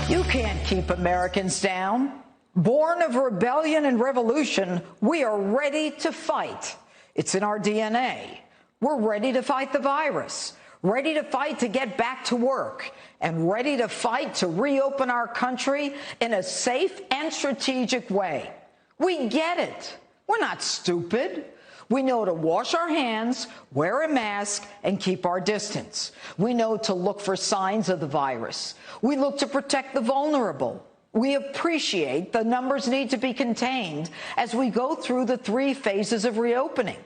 You can't keep Americans down. Born of rebellion and revolution, we are ready to fight. It's in our DNA. We're ready to fight the virus, ready to fight to get back to work, and ready to fight to reopen our country in a safe and strategic way. We get it. We're not stupid. We know to wash our hands, wear a mask, and keep our distance. We know to look for signs of the virus. We look to protect the vulnerable. We appreciate the numbers need to be contained as we go through the 3 phases of reopening.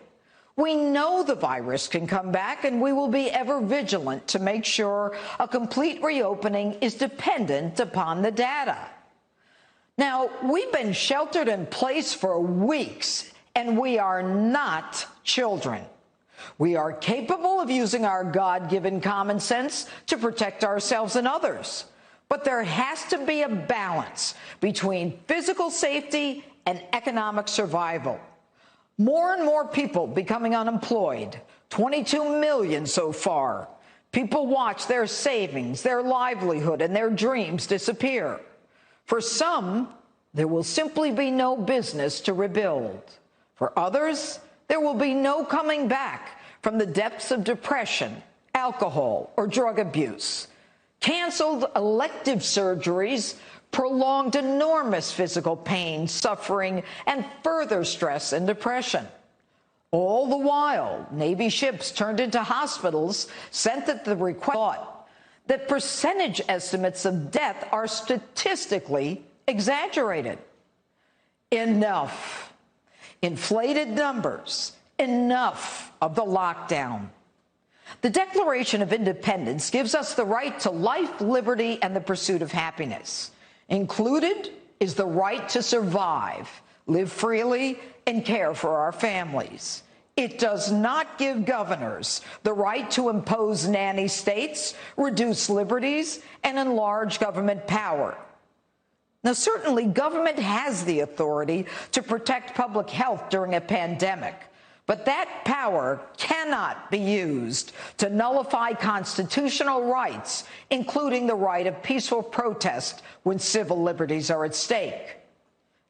We know the virus can come back, and we will be ever vigilant to make sure a complete reopening is dependent upon the data. Now, we've been sheltered in place for weeks, and we are not children. We are capable of using our God-given common sense to protect ourselves and others. But there has to be a balance between physical safety and economic survival. More and more people becoming unemployed, 22 million so far. People watch their savings, their livelihood, and their dreams disappear. For some, there will simply be no business to rebuild. For others, there will be no coming back from the depths of depression, alcohol, or drug abuse. Canceled elective surgeries, prolonged enormous physical pain, suffering, and further stress and depression. All the while, Navy ships turned into hospitals sent at the request thought that percentage estimates of death are statistically exaggerated. Enough. Inflated numbers. Enough of the lockdown. The Declaration of Independence gives us the right to life, liberty, and the pursuit of happiness. Included is the right to survive, live freely, and care for our families. It does not give governors the right to impose nanny states, reduce liberties, and enlarge government power. Now, certainly, government has the authority to protect public health during a pandemic, but that power cannot be used to nullify constitutional rights, including the right of peaceful protest when civil liberties are at stake.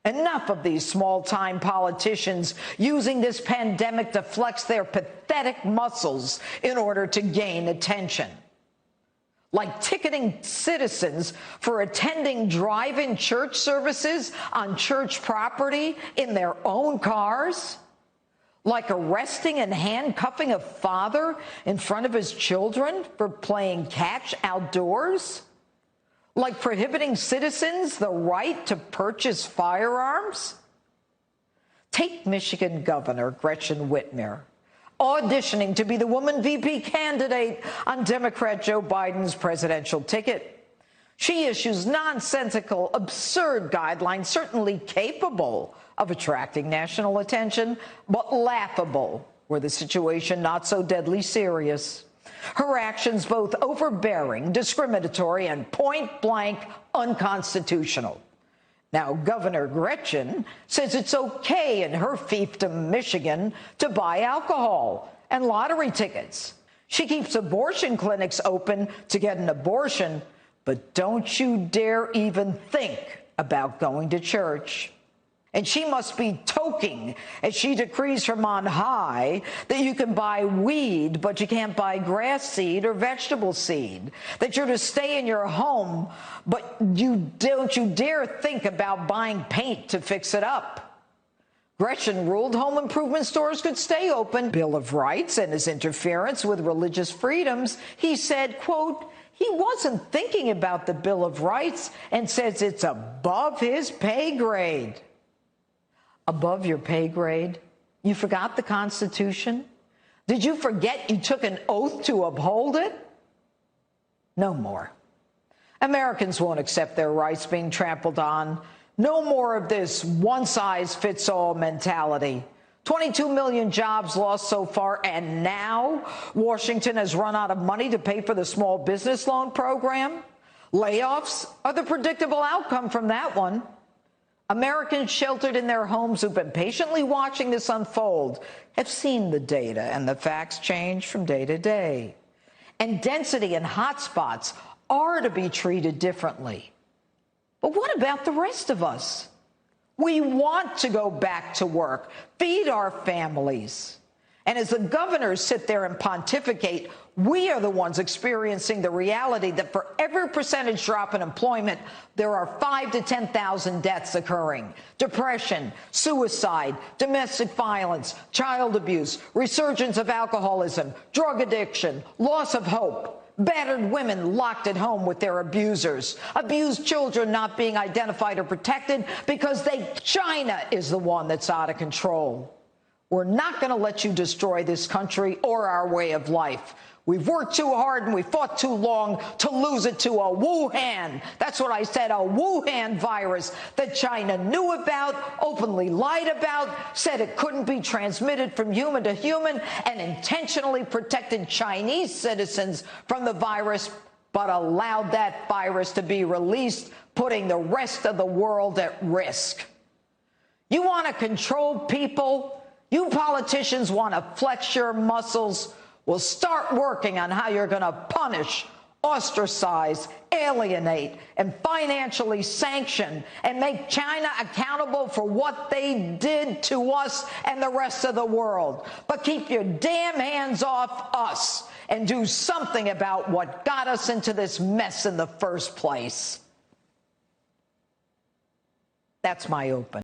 Enough of these small-time politicians using this pandemic to flex their pathetic muscles in order to gain attention. Like ticketing citizens for attending drive-in church services on church property in their own cars. Like arresting and handcuffing a father in front of his children for playing catch outdoors. Like prohibiting citizens the right to purchase firearms. Take Michigan Governor Gretchen Whitmer, auditioning to be the woman VP candidate on Democrat Joe Biden's presidential ticket. She issues nonsensical, absurd guidelines, certainly capable of attracting national attention, but laughable were the situation not so deadly serious. Her actions both overbearing, discriminatory, and point-blank unconstitutional. Now, Governor Gretchen says it's okay in her fiefdom, Michigan, to buy alcohol and lottery tickets. She keeps abortion clinics open to get an abortion, but don't you dare even think about going to church. And she must be toking as she decrees from on high that you can buy weed, but you can't buy grass seed or vegetable seed, that you're to stay in your home, but don't you dare think about buying paint to fix it up. Gretchen ruled home improvement stores could stay open. Bill of Rights and his interference with religious freedoms, he said, quote, he wasn't thinking about the Bill of Rights and says it's above his pay grade. Above your pay grade? You forgot the Constitution? Did you forget you took an oath to uphold it? No more. Americans won't accept their rights being trampled on. No more of this one-size-fits-all mentality. 22 million jobs lost so far, and now Washington has run out of money to pay for the small business loan program. Layoffs are the predictable outcome from that one. Americans sheltered in their homes who've been patiently watching this unfold have seen the data, and the facts change from day to day. And density and hotspots are to be treated differently. But what about the rest of us? We want to go back to work, feed our families. And as the governors sit there and pontificate, we are the ones experiencing the reality that for every percentage drop in employment, there are 5,000 to 10,000 deaths occurring. Depression, suicide, domestic violence, child abuse, resurgence of alcoholism, drug addiction, loss of hope. Battered women locked at home with their abusers. Abused children not being identified or protected because China is the one that's out of control. We're not going to let you destroy this country or our way of life. We've worked too hard and we fought too long to lose it to a Wuhan. That's what I said, a Wuhan virus that China knew about, openly lied about, said it couldn't be transmitted from human to human, and intentionally protected Chinese citizens from the virus, but allowed that virus to be released, putting the rest of the world at risk. You want to control people? You politicians want to flex your muscles? Well, start working on how you're going to punish, ostracize, alienate, and financially sanction and make China accountable for what they did to us and the rest of the world. But keep your damn hands off us and do something about what got us into this mess in the first place. That's my open.